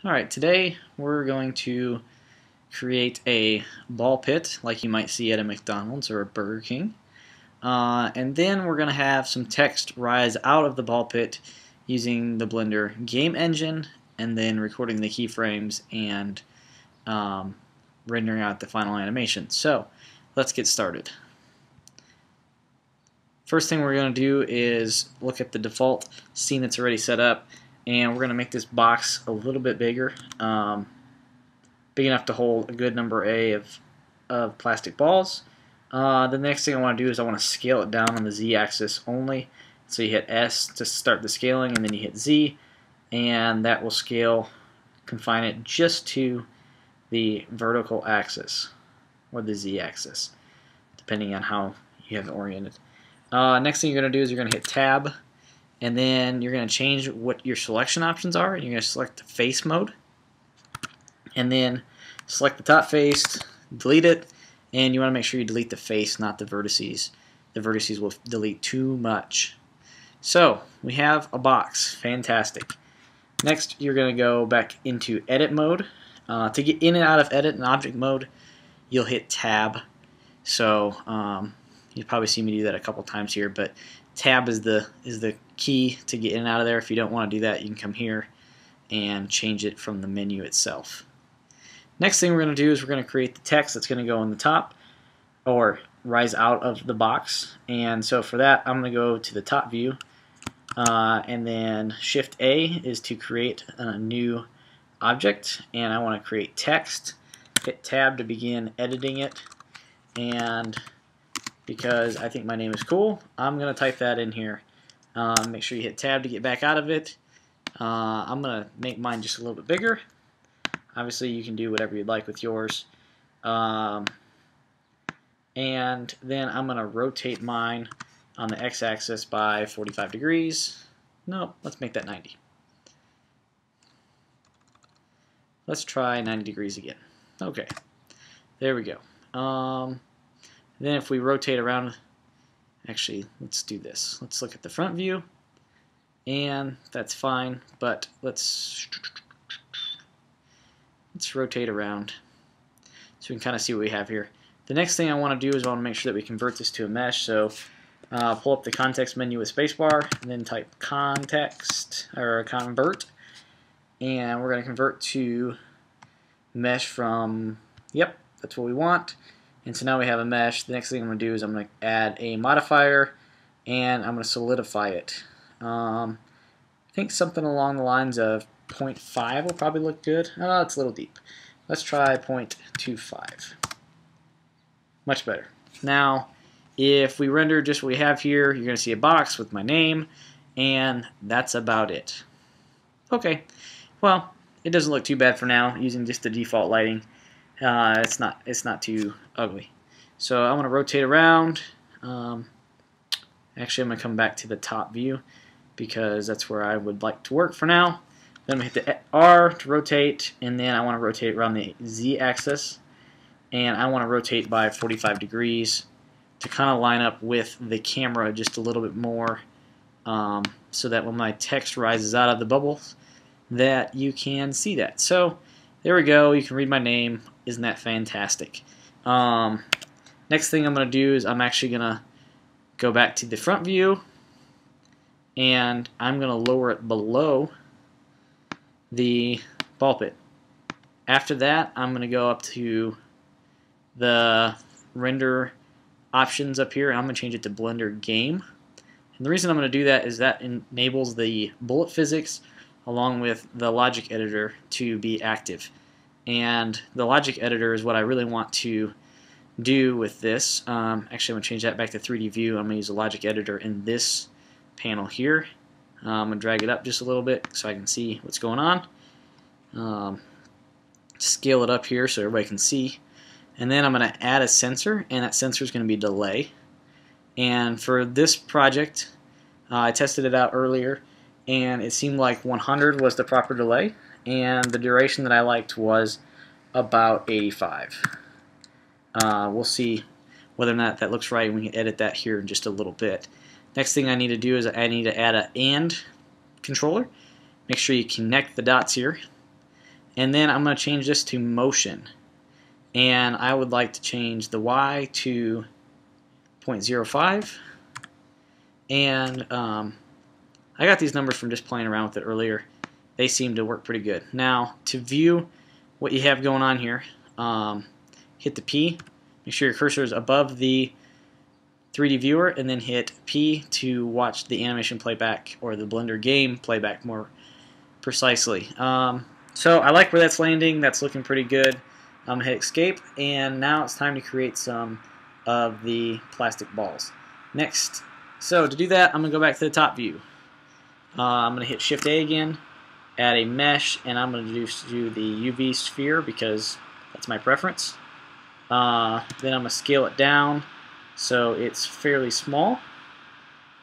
Alright, today we're going to create a ball pit like you might see at a McDonald's or a Burger King. And then we're going to have some text rise out of the ball pit using the Blender game engine and then recording the keyframes and rendering out the final animation. So let's get started. First thing we're going to do is look at the default scene that's already set up, and we're going to make this box a little bit bigger, big enough to hold a good number of plastic balls. The next thing I want to do is I want to scale it down on the Z-axis only. So you hit S to start the scaling, and then you hit Z, and that will scale, confine it just to the vertical axis or the Z-axis, depending on how you have it oriented. Next thing you're going to do is you're going to hit Tab, and then you're going to change what your selection options are. You're going to select the face mode, and then select the top face, delete it, and you want to make sure you delete the face, not the vertices. The vertices will delete too much. So we have a box. Fantastic. Next, you're going to go back into edit mode. To get in and out of edit and object mode, you'll hit Tab. So you'll probably see me do that a couple times here, but Tab is the key to get in and out of there. If you don't want to do that, you can come here and change it from the menu itself. Next thing we're going to do is we're going to create the text that's going to go on the top or rise out of the box. And so for that, I'm going to go to the top view, and then Shift A is to create a new object, and I want to create text. Hit Tab to begin editing it, and because I think my name is cool, I'm going to type that in here. Make sure you hit Tab to get back out of it. I'm going to make mine just a little bit bigger. Obviously, you can do whatever you'd like with yours. And then I'm going to rotate mine on the x-axis by 45 degrees. No, let's make that 90. Let's try 90 degrees again. Okay, there we go. Then if we rotate around, actually, let's do this. Let's look at the front view, and that's fine, but let's rotate around so we can kind of see what we have here. The next thing I want to do is I want to make sure that we convert this to a mesh, so pull up the context menu with spacebar, and then type context, or convert, and we're going to convert to mesh from, yep, that's what we want. And so now we have a mesh. The next thing I'm going to do is I'm going to add a modifier, and I'm going to solidify it. I think something along the lines of 0.5 will probably look good. Oh, it's a little deep. Let's try 0.25. Much better. Now, if we render just what we have here, you're going to see a box with my name, and that's about it. Okay, well, it doesn't look too bad for now using just the default lighting. It's not too ugly. So I want to rotate around. Actually, I'm going to come back to the top view because that's where I would like to work for now. Then I'm going to hit the R to rotate, and then I want to rotate around the Z-axis, and I want to rotate by 45 degrees to kind of line up with the camera just a little bit more, so that when my text rises out of the bubbles, that you can see that. So there we go. You can read my name. Isn't that fantastic? Next thing I'm going to do is I'm actually going to go back to the front view, and I'm going to lower it below the ball pit. After that, I'm going to go up to the render options up here, and I'm going to change it to Blender Game. And the reason I'm going to do that is that enables the bullet physics along with the logic editor to be active. And the logic editor is what I really want to do with this. Actually, I'm going to change that back to 3D view. I'm going to use the logic editor in this panel here. I'm going to drag it up just a little bit so I can see what's going on. Scale it up here so everybody can see. And then I'm going to add a sensor, and that sensor is going to be delay. And for this project, I tested it out earlier, and it seemed like 100 was the proper delay, and the duration that I liked was about 85. We'll see whether or not that looks right. We can edit that here in just a little bit. Next thing I need to do is I need to add an AND controller. Make sure you connect the dots here. And then I'm going to change this to motion. And I would like to change the Y to 0.05. And I got these numbers from just playing around with it earlier. They seem to work pretty good. Now, to view what you have going on here, hit the P. Make sure your cursor is above the 3D viewer, and then hit P to watch the animation playback, or the Blender game playback more precisely. So I like where that's landing. That's looking pretty good. I'm going to hit escape, and now it's time to create some of the plastic balls. Next, so to do that, I'm going to go back to the top view. I'm going to hit Shift A again, add a mesh, and I'm going to do the UV sphere because that's my preference. Then I'm going to scale it down so it's fairly small.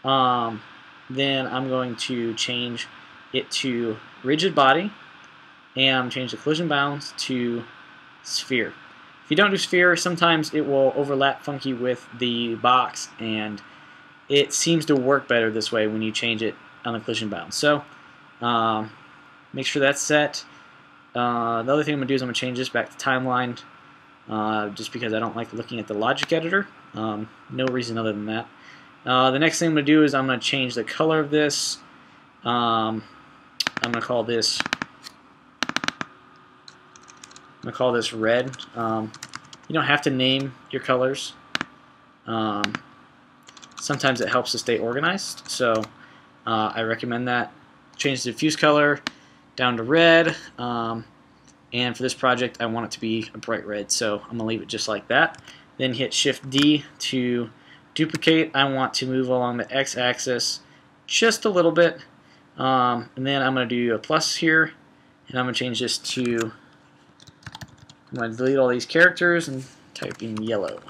Then I'm going to change it to rigid body, and change the collision bounds to sphere. If you don't do sphere, sometimes it will overlap funky with the box, and it seems to work better this way when you change it on the collision bounds. So make sure that's set. The other thing I'm going to do is I'm going to change this back to timeline, just because I don't like looking at the logic editor. No reason other than that. The next thing I'm going to do is I'm going to change the color of this. I'm going to call this red. You don't have to name your colors. Sometimes it helps to stay organized, so I recommend that. Change the diffuse color down to red, and for this project I want it to be a bright red, so I'm going to leave it just like that. Then hit Shift D to duplicate. I want to move along the x-axis just a little bit, and then I'm going to do a plus here, and I'm going to change this to, I'm going to delete all these characters and type in yellow.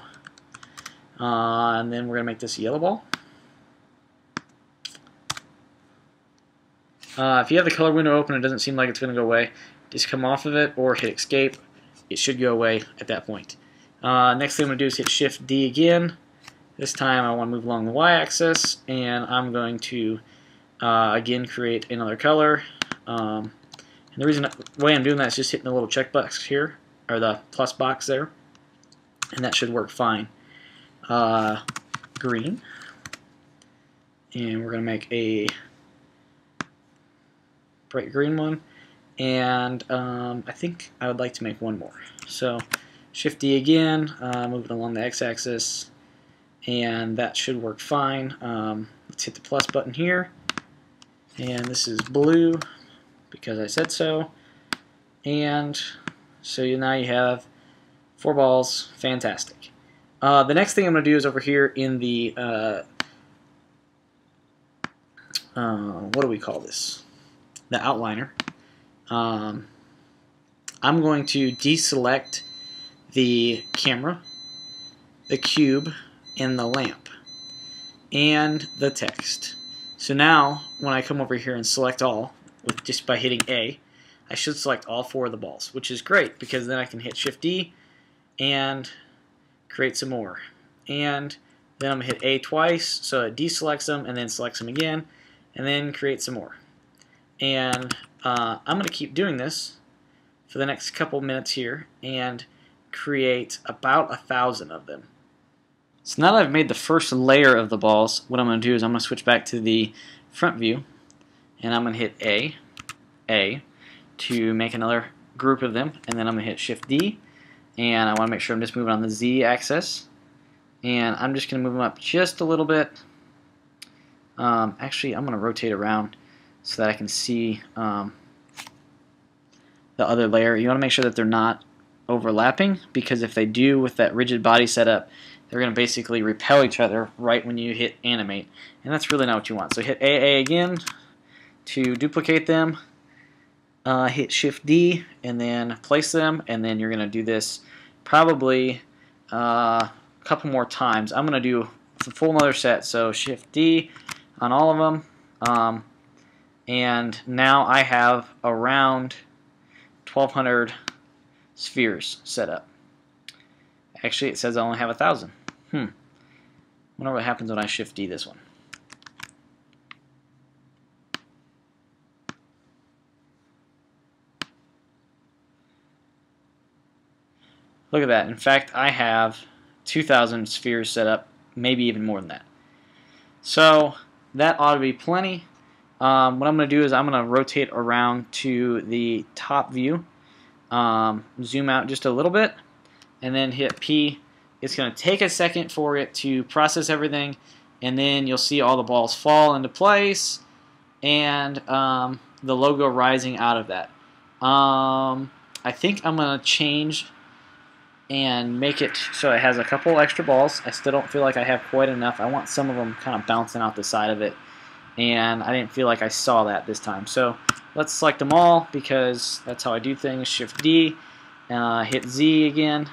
And then we're going to make this a yellow ball. If you have the color window open and it doesn't seem like it's going to go away, just come off of it or hit escape. It should go away at that point. Next thing I'm going to do is hit Shift D again. This time I want to move along the y-axis, and I'm going to again create another color. And the way I'm doing that is just hitting the little checkbox here, or the plus box there, and that should work fine. Green, and we're going to make a bright green one, and I think I would like to make one more. So Shift D again, move it along the x-axis, and that should work fine. Let's hit the plus button here, and this is blue because I said so, and so now you have 4 balls. Fantastic. The next thing I'm going to do is over here in the, what do we call this? The outliner. I'm going to deselect the camera, the cube, and the lamp, and the text. So now, when I come over here and select all, just by hitting A, I should select all 4 of the balls, which is great because then I can hit Shift D and create some more. And then I'm going to hit A twice, so it deselects them and then selects them again, and then create some more. And I'm going to keep doing this for the next couple minutes here and create about 1,000 of them. So now that I've made the first layer of the balls, what I'm going to do is I'm going to switch back to the front view, and I'm going to hit A to make another group of them, and then I'm going to hit Shift D, and I want to make sure I'm just moving on the Z axis, and I'm just going to move them up just a little bit. Actually, I'm going to rotate around so that I can see the other layer. You want to make sure that they're not overlapping, because if they do with that rigid body setup, they're going to basically repel each other right when you hit animate, and that's really not what you want. So hit AA again to duplicate them, hit Shift D and then place them, and then you're going to do this probably a couple more times. I'm going to do a full another set, so Shift D on all of them, and now I have around 1,200 spheres set up. Actually, it says I only have 1,000. Wonder what happens when I Shift D this one. Look at that. In fact, I have 2,000 spheres set up, maybe even more than that. So that ought to be plenty. What I'm going to do is I'm going to rotate around to the top view, zoom out just a little bit, and then hit P. It's going to take a second for it to process everything, and then you'll see all the balls fall into place and the logo rising out of that. I think I'm going to change and make it so it has a couple extra balls. I still don't feel like I have quite enough. I want some of them kind of bouncing out the side of it, and I didn't feel like I saw that this time. So let's select them all because that's how I do things. Shift D, hit Z again,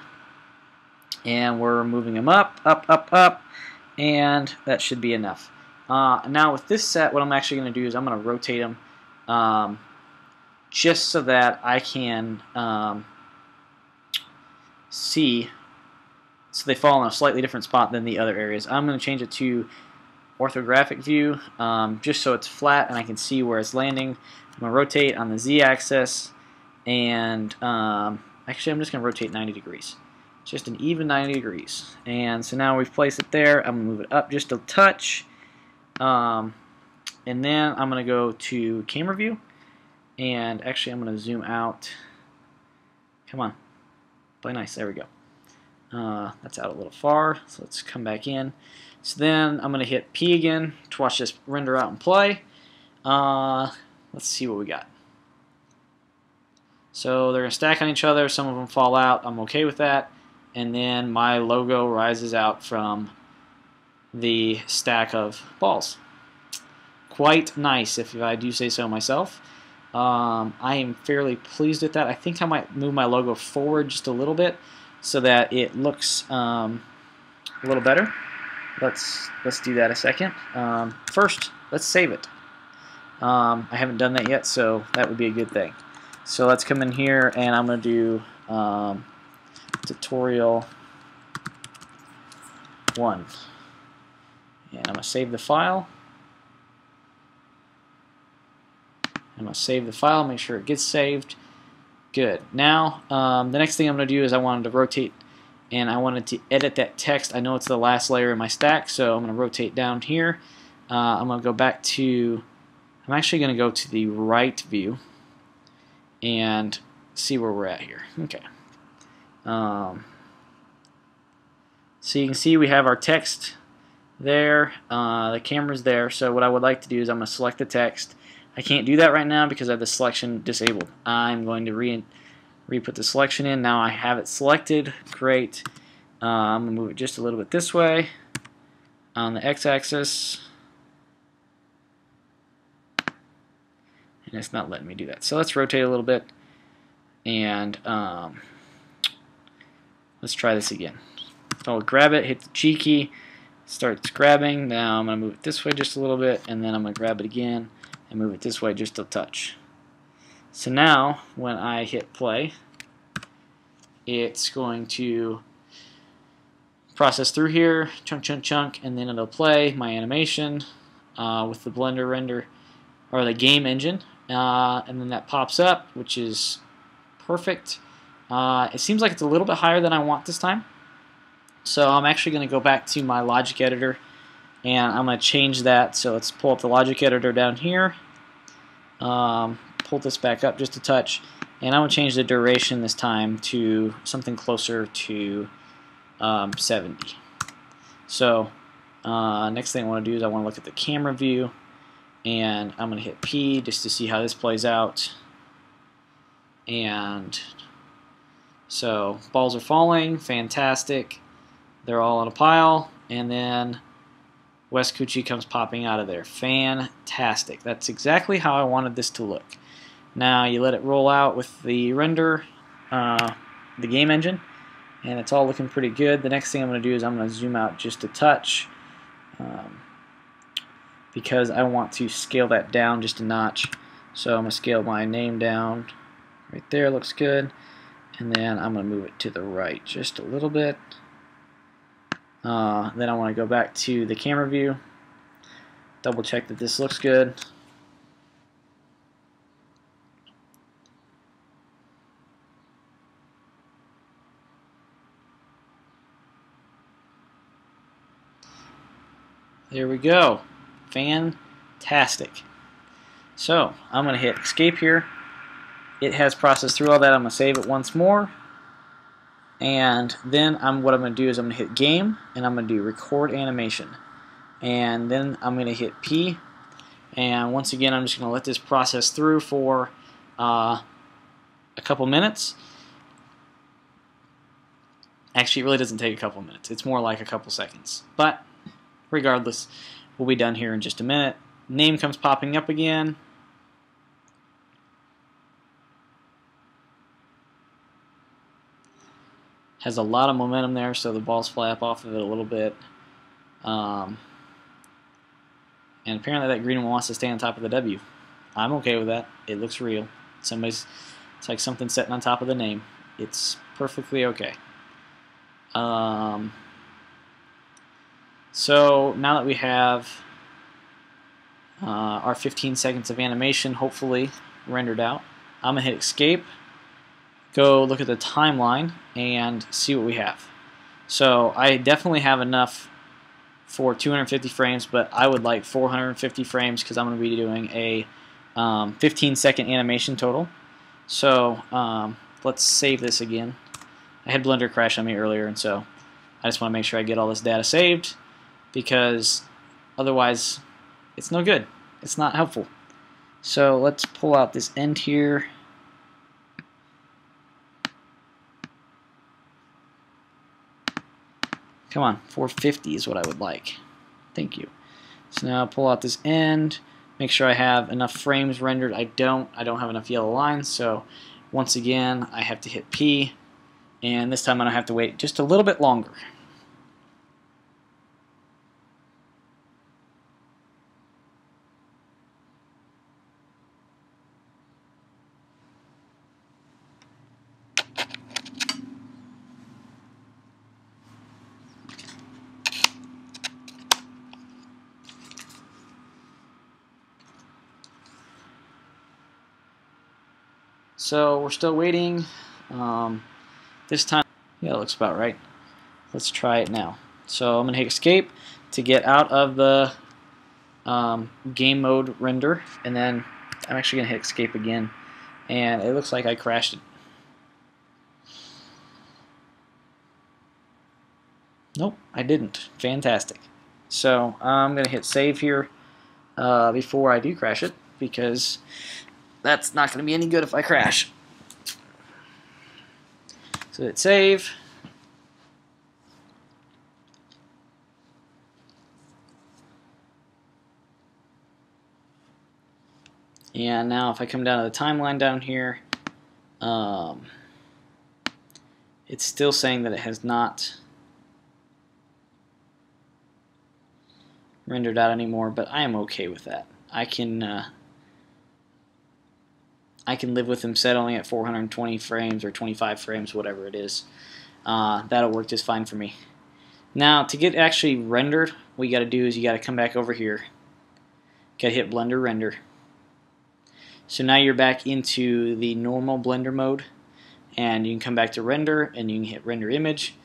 and we're moving them up, up, up, up, and that should be enough. Now with this set, what I'm actually going to do is I'm going to rotate them just so that I can see, so they fall in a slightly different spot than the other areas. I'm going to change it to orthographic view just so it's flat and I can see where it's landing. I'm going to rotate on the Z-axis, and actually I'm just going to rotate 90 degrees. Just an even 90 degrees. And so now we've placed it there. I'm going to move it up just a touch. And then I'm going to go to camera view, and actually I'm going to zoom out. Come on. Play nice. There we go. That's out a little far, so let's come back in. So then I'm going to hit P again to watch this render out and play. Let's see what we got. So they're going to stack on each other. Some of them fall out. I'm okay with that. And then my logo rises out from the stack of balls. Quite nice, if I do say so myself. I am fairly pleased with that. I think I might move my logo forward just a little bit so that it looks a little better. Let's do that a second. First, let's save it. I haven't done that yet, so that would be a good thing. So let's come in here, and I'm going to do tutorial 1. And I'm going to save the file. I'm going to save the file, make sure it gets saved. Good. Now, the next thing I'm going to do is I wanted to rotate, and I wanted to edit that text. I know it's the last layer in my stack, so I'm going to rotate down here. I'm going to go back to, I'm actually going to go to the right view and see where we're at here. Okay. So you can see we have our text there, the camera's there. So what I would like to do is I'm going to select the text. I can't do that right now because I have the selection disabled. I'm going to re-put the selection in. Now I have it selected. Great. I'm going to move it just a little bit this way on the x-axis. And it's not letting me do that. So let's rotate a little bit, and let's try this again. So I'll grab it, hit the G key, starts grabbing. Now I'm going to move it this way just a little bit, and then I'm going to grab it again and move it this way just a touch. So now when I hit play, it's going to process through here, chunk, chunk, chunk, and then it'll play my animation with the Blender render, or the game engine, and then that pops up, which is perfect. It seems like it's a little bit higher than I want this time, so I'm actually going to go back to my logic editor, and I'm going to change that. So let's pull up the logic editor down here, pull this back up just a touch, and I'm going to change the duration this time to something closer to 70. So next thing I want to do is I want to look at the camera view, and I'm going to hit P just to see how this plays out. And so balls are falling, fantastic. They're all in a pile, and then Wes Cucci comes popping out of there. Fantastic. That's exactly how I wanted this to look. Now you let it roll out with the render, the game engine, and it's all looking pretty good. The next thing I'm going to do is I'm going to zoom out just a touch, because I want to scale that down just a notch. So I'm going to scale my name down. Right there looks good. And then I'm going to move it to the right just a little bit. Then I want to go back to the camera view, double check that this looks good. There we go. Fantastic. So I'm going to hit escape here. It has processed through all that. I'm going to save it once more. And then what I'm going to do is I'm going to hit game, and I'm going to do record animation. And then I'm going to hit P. And once again, I'm just going to let this process through for a couple minutes. Actually, it really doesn't take a couple minutes. It's more like a couple seconds. But regardless, we'll be done here in just a minute. Name comes popping up again. Has a lot of momentum there, so the balls fly up off of it a little bit. And apparently that green one wants to stay on top of the W. I'm okay with that. It looks real. It's like something sitting on top of the name. It's perfectly okay. So now that we have our 15 seconds of animation hopefully rendered out, I'm going to hit escape, go look at the timeline, and see what we have. So I definitely have enough for 250 frames, but I would like 450 frames because I'm going to be doing a 15-second animation total. So let's save this again. I had Blender crash on me earlier, and so I just want to make sure I get all this data saved, because otherwise it's no good. It's not helpful. So let's pull out this end here. Come on, 450 is what I would like. Thank you. So now pull out this end, make sure I have enough frames rendered. I don't have enough yellow lines, so once again I have to hit P, and this time I don't have to wait just a little bit longer. So we're still waiting. This time, yeah, it looks about right. Let's try it now. So I'm going to hit escape to get out of the game mode render, and then I'm actually going to hit escape again, and it looks like I crashed it. Nope, I didn't. Fantastic. So I'm going to hit save here before I do crash it, because that's not going to be any good if I crash. So hit save. And now if I come down to the timeline down here, it's still saying that it has not rendered out anymore, but I am okay with that. I can live with them settling at 420 frames or 25 frames, whatever it is. That'll work just fine for me. Now, to get actually rendered, what you got to do is you got to come back over here. Got to hit Blender Render. So now you're back into the normal Blender mode, and you can come back to Render, and you can hit Render Image,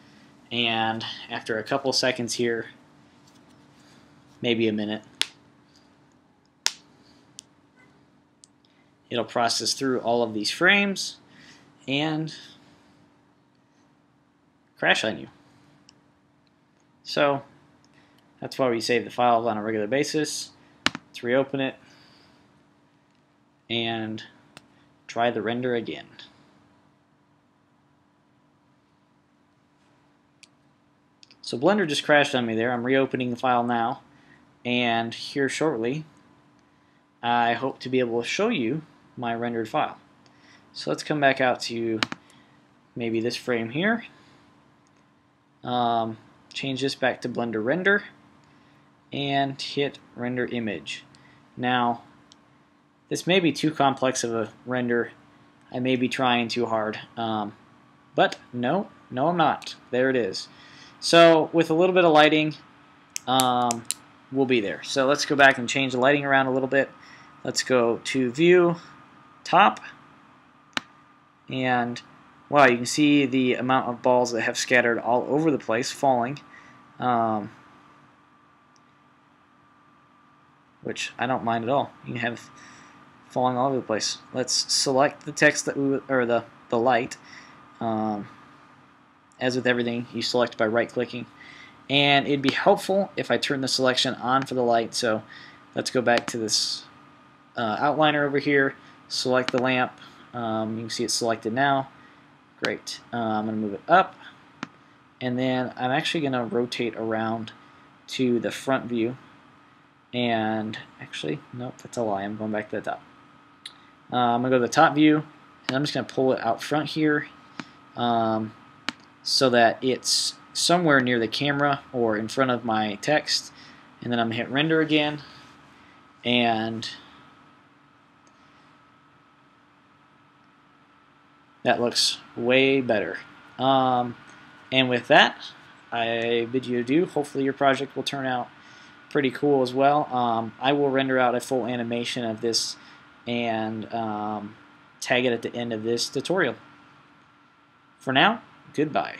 and after a couple seconds here, maybe a minute, it'll process through all of these frames and crash on you. So that's why we save the files on a regular basis. Let's reopen it and try the render again. So Blender just crashed on me there. I'm reopening the file now, and here shortly I hope to be able to show you my rendered file. So let's come back out to maybe this frame here. Change this back to Blender Render and hit Render Image. Now, this may be too complex of a render. I may be trying too hard, but no, I'm not. There it is. So with a little bit of lighting, we'll be there. So let's go back and change the lighting around a little bit. Let's go to View, Top, and wow, you can see the amount of balls that have scattered all over the place, falling. which I don't mind at all. You can have falling all over the place. Let's select the text that or the light. As with everything, you select by right-clicking. And it'd be helpful if I turn the selection on for the light. So let's go back to this outliner over here, select the lamp. You can see it's selected now. Great. I'm going to move it up. And then I'm actually going to rotate around to the front view. And actually, nope, that's a lie. I'm going back to the top. I'm going to go to the top view, and I'm just going to pull it out front here so that it's somewhere near the camera or in front of my text. And then I'm going to hit render again, and that looks way better. And with that, I bid you adieu. Hopefully your project will turn out pretty cool as well. I will render out a full animation of this and tag it at the end of this tutorial. For now, goodbye.